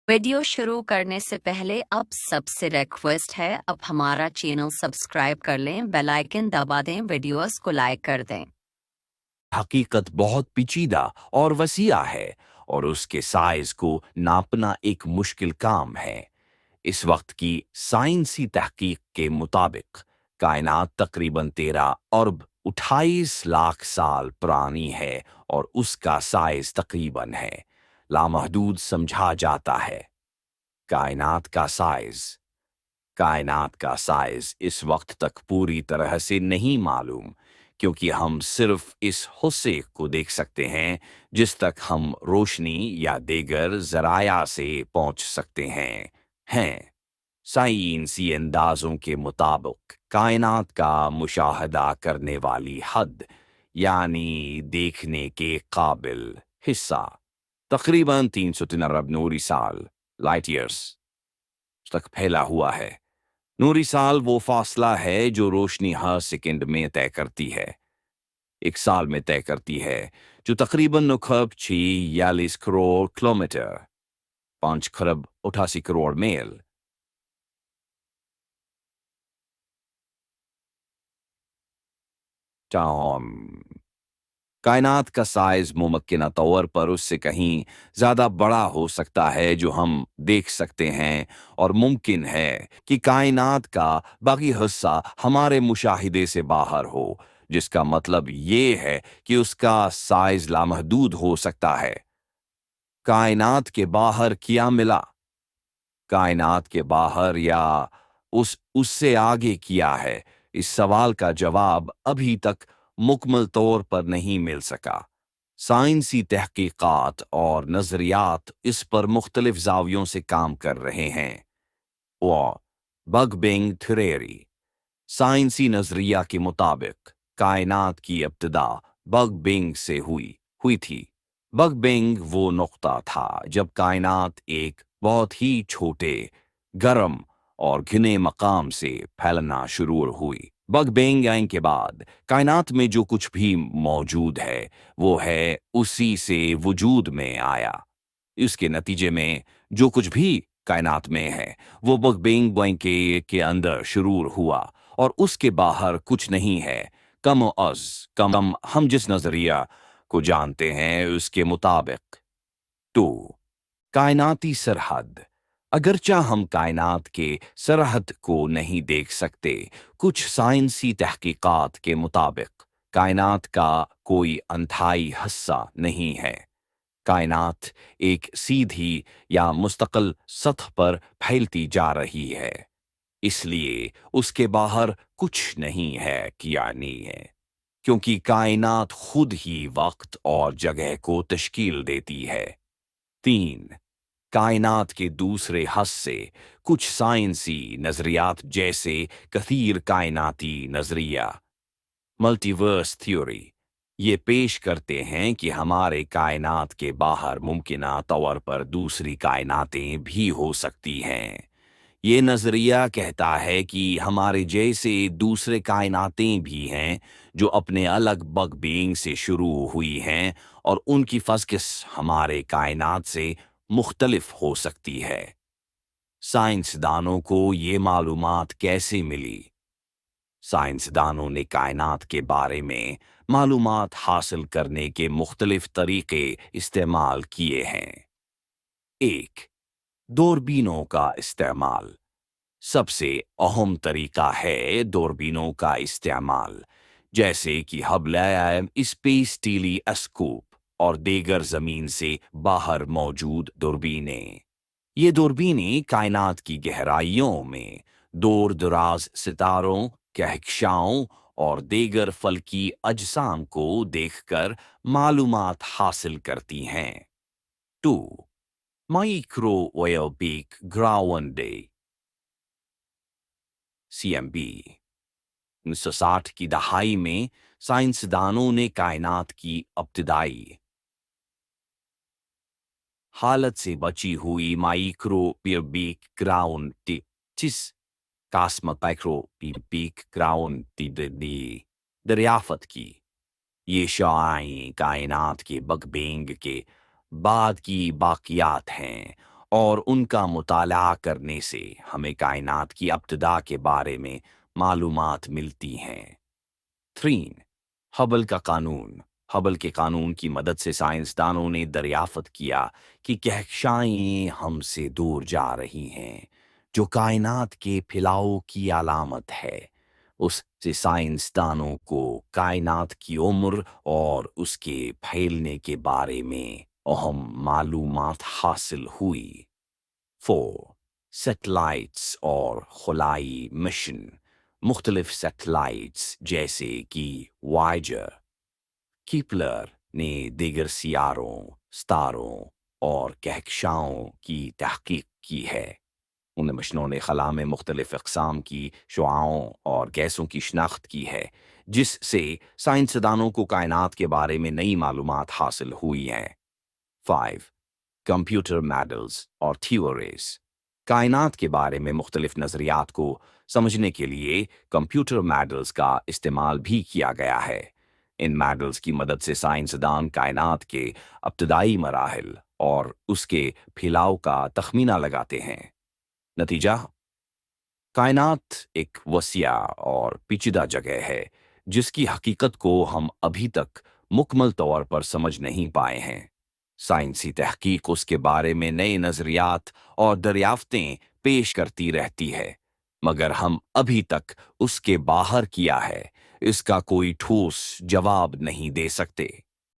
Video शुरू करने से पहले अब सबसे रिक्वेस्ट है, अब हमारा चैनल सब्सक्राइब कर लें, बेल आइकन दबा दें, वीडियोस को लाइक कर दें। हकीकत बहुत पेचीदा और वसीआ है और उसके साइज को नापना एक मुश्किल काम है। इस वक्त की साइंसी तहकीक के मुताबिक कायनात तकरीबन 13 अरब 28 लाख साल पुरानी है और उसका साइज तकरीबन है लामहदूद समझा जाता है। कायनात का साइज कायनात का साइज इस वक्त तक पूरी तरह से नहीं मालूम, क्योंकि हम सिर्फ इस हिस्से को देख सकते हैं जिस तक हम रोशनी या दीगर जराया से पहुंच सकते हैं। साइंसी अंदाजों के मुताबिक कायनात का मुशाहदा करने वाली हद यानी देखने के काबिल हिस्सा तकरीबन 303 अरब नूरी साल लाइट ईयर्स तक फैला हुआ है। नूरी साल वो फासला है जो रोशनी हर सेकंड में तय करती है, एक साल में तय करती है, जो तकरीबन 9,46 करोड़ किलोमीटर 5 खरब 88 करोड़ मील। टाइम कायनात का साइज मुमकिन तौर पर उससे कहीं ज्यादा बड़ा हो सकता है जो हम देख सकते हैं, और मुमकिन है कि कायनात का बाकी हिस्सा हमारे मुशाहिदे से बाहर हो, जिसका मतलब ये है कि उसका साइज लामहदूद हो सकता है। कायनात के बाहर क्या मिला? कायनात के बाहर या उससे आगे क्या है? इस सवाल का जवाब अभी तक मुकम्मल तौर पर नहीं मिल सका। साइंसी तहकीकात और नजरियात इस पर मुख्तलिफ जावियों से काम कर रहे हैं। और बग बिंग थ्योरी साइंसी नजरिया के मुताबिक कायनात की इब्तिदा बग बिंग से हुई थी। बग बिंग वो नुक्ता था जब कायनात एक बहुत ही छोटे, गर्म और घने मकाम से फैलना शुरू हुई। बग बिंग आने के बाद कायनात में जो कुछ भी मौजूद है वो है उसी से वजूद में आया। इसके नतीजे में जो कुछ भी कायनात में है वो बिग बैंग के अंदर शुरू हुआ और उसके बाहर कुछ नहीं है। कम हम जिस नजरिया को जानते हैं उसके मुताबिक। तो कायनाती सरहद अगरचा हम कायनात के सरहद को नहीं देख सकते, कुछ साइंसी तहकीकात के मुताबिक कायनात का कोई अनथाई हिस्सा नहीं है। कायनात एक सीधी या मुस्तकिल सतह पर फैलती जा रही है, इसलिए उसके बाहर कुछ नहीं है किया नहीं है, क्योंकि कायनात खुद ही वक्त और जगह को तश्कील देती है। 3 कायनात के दूसरे हिस्से कुछ साइंसी नजरियात जैसे कथीर कायनाती नजरिया मल्टीवर्स थ्योरी ये पेश करते हैं कि हमारे कायनात के बाहर मुमकिना तौर पर दूसरी कायनातें भी हो सकती हैं। ये नजरिया कहता है कि हमारे जैसे दूसरे कायनातें भी हैं जो अपने अलग बग बीइंग से शुरू हुई हैं और उनकी फज़किस हमारे कायनात से मुख्तलिफ हो सकती है। साइंसदानों को ये मालूमात कैसे मिली? साइंसदानों ने कायनात के बारे में मालूमात हासिल करने के मुख्तलिफ तरीके इस्तेमाल किए हैं। 1 दूरबीनों का इस्तेमाल सबसे अहम तरीका है दूरबीनों का इस्तेमाल, जैसे कि हबल स्पेस टेलीस्कोप और दीगर जमीन से बाहर मौजूद दूरबीनें। ये दूरबीनें कायनात की गहराइयों में दूर दराज सितारों, कहकशाओं और दीगर फल्की अजसाम को देखकर मालूमात हासिल करती हैं। 2 microwave peak ground day CMB 1960 की दहाई में साइंसदानों ने कायनात की इब्तिदाई हालत से बची हुई माइक्रोवेव ग्राउंड टिप कास्मिक माइक्रोवेव ग्राउंड टी दरियाफ्त की। ये शाआएं कायनात के बग बैंग के बाद की बाकियात हैं और उनका मुताला करने से हमें कायनात की इब्तिदा के बारे में मालूमात मिलती हैं। 3. हबल का कानून। हबल के कानून की मदद से साइंसदानों ने दरियाफ्त किया कि कहकशाएं हमसे दूर जा रही हैं, जो कायनात के फैलाव की अलामत है। उससे साइंसदानों को कायनात की उम्र और उसके फैलने के बारे में अहम मालूमात हासिल हुई। 4. सैटेलाइट्स और खुलाई मिशन। मुख्तलिफ सैटेलाइट्स जैसे कि वायेजर, कीपलर ने दीगर सियारों, सितारों और कहकशाओं की तहकीक की है। उन मिशनों ने खला में मुख्तलिफ अक़साम की शुआओं और गैसों की शनाख्त की है, जिससे साइंसदानों को कायनात के बारे में नई मालूमात हासिल हुई हैं। 5. कंप्यूटर मॉडल्स और थ्योरीज। कायनात के बारे में मुख्तलिफ नज़रियात को समझने के लिए कंप्यूटर मॉडल्स का इस्तेमाल भी किया गया है। इन मॉडल्स की मदद से साइंसदान कायनात के इब्तदाई मराहिल और उसके फैलाव का तखमीना लगाते हैं। नतीजा, कायनात एक वसिया और पेचीदा जगह है जिसकी हकीकत को हम अभी तक मुकम्मल तौर पर समझ नहीं पाए हैं। साइंसी तहकीक उसके बारे में नए नजरियात और दरियाफ्तें पेश करती रहती है, मगर हम अभी तक उसके बाहर किया है इसका कोई ठोस जवाब नहीं दे सकते।